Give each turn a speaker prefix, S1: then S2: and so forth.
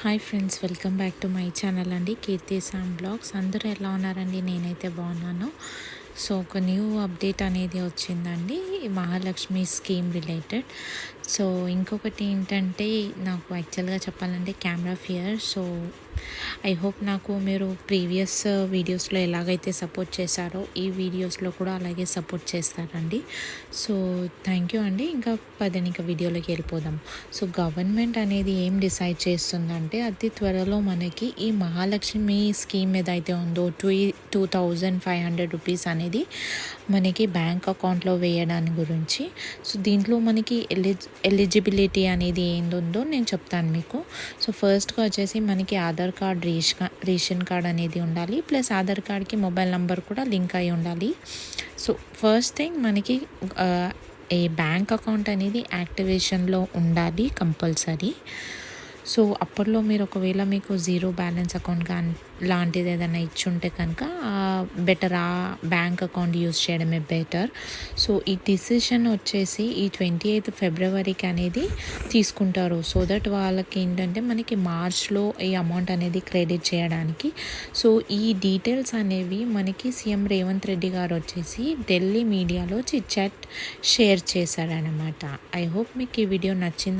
S1: Hi friends, welcome back to my channel అండి, కీర్తి Sam blogs. అందరూ ఎలా ఉన్నారండి? నేనైతే బాగున్నాను. సో ఒక న్యూ అప్డేట్ అనేది వచ్చిందండి, ఈ మహాలక్ష్మి స్కీమ్ రిలేటెడ్. సో ఇంకొకటి ఏంటంటే, నాకు యాక్చువల్గా చెప్పాలంటే camera fear. So I hope నాకు మీరు ప్రీవియస్ వీడియోస్లో ఎలాగైతే సపోర్ట్ చేశారో ఈ వీడియోస్లో కూడా అలాగే సపోర్ట్ చేస్తారండి. సో థ్యాంక్ యూ అండి. ఇంకా ఇంకా వీడియోలోకి వెళ్ళిపోదాం. సో గవర్నమెంట్ అనేది ఏం డిసైడ్ చేస్తుందంటే, అతి త్వరలో మనకి ఈ మహాలక్ష్మి స్కీమ్ ఏదైతే ఉందో 2500 రూపీస్ అనేది మనకి బ్యాంక్ అకౌంట్లో వేయడానికి గురించి. సో దీంట్లో మనకి ఎలిజిబిలిటీ అనేది ఏందుందో నేను చెప్తాను మీకు. సో ఫస్ట్గా వచ్చేసి మనకి ఆధార్ కార్డ్, రేషన్ కార్డ్ అనేది ఉండాలి. ప్లస్ ఆధార్ కార్డ్కి మొబైల్ నెంబర్ కూడా లింక్ అయి ఉండాలి. సో ఫస్ట్ థింగ్ మనకి ఏ బ్యాంక్ అకౌంట్ అనేది యాక్టివేషన్లో ఉండాలి కంపల్సరీ. సో అప్పట్లో మీరు ఒకవేళ మీకు జీరో బ్యాలెన్స్ అకౌంట్ కానీ లాంటిది ఏదైనా ఇచ్చుంటే కనుక బెటర్ ఆ బ్యాంక్ అకౌంట్ యూస్ చేయడమే బెటర్. సో ఈ డిసిషన్ వచ్చేసి ఈ 28th ఫిబ్రవరికి అనేది తీసుకుంటారు. సో దట్ వాళ్ళకి ఏంటంటే మనకి మార్చ్లో ఈ అమౌంట్ అనేది క్రెడిట్ చేయడానికి. సో ఈ డీటెయిల్స్ అనేవి మనకి సీఎం రేవంత్ రెడ్డి గారు వచ్చేసి ఢిల్లీ మీడియాలో చిట్ చాట్ షేర్ చేశారనమాట. ఐ హోప్ మీకు ఈ వీడియో నచ్చింది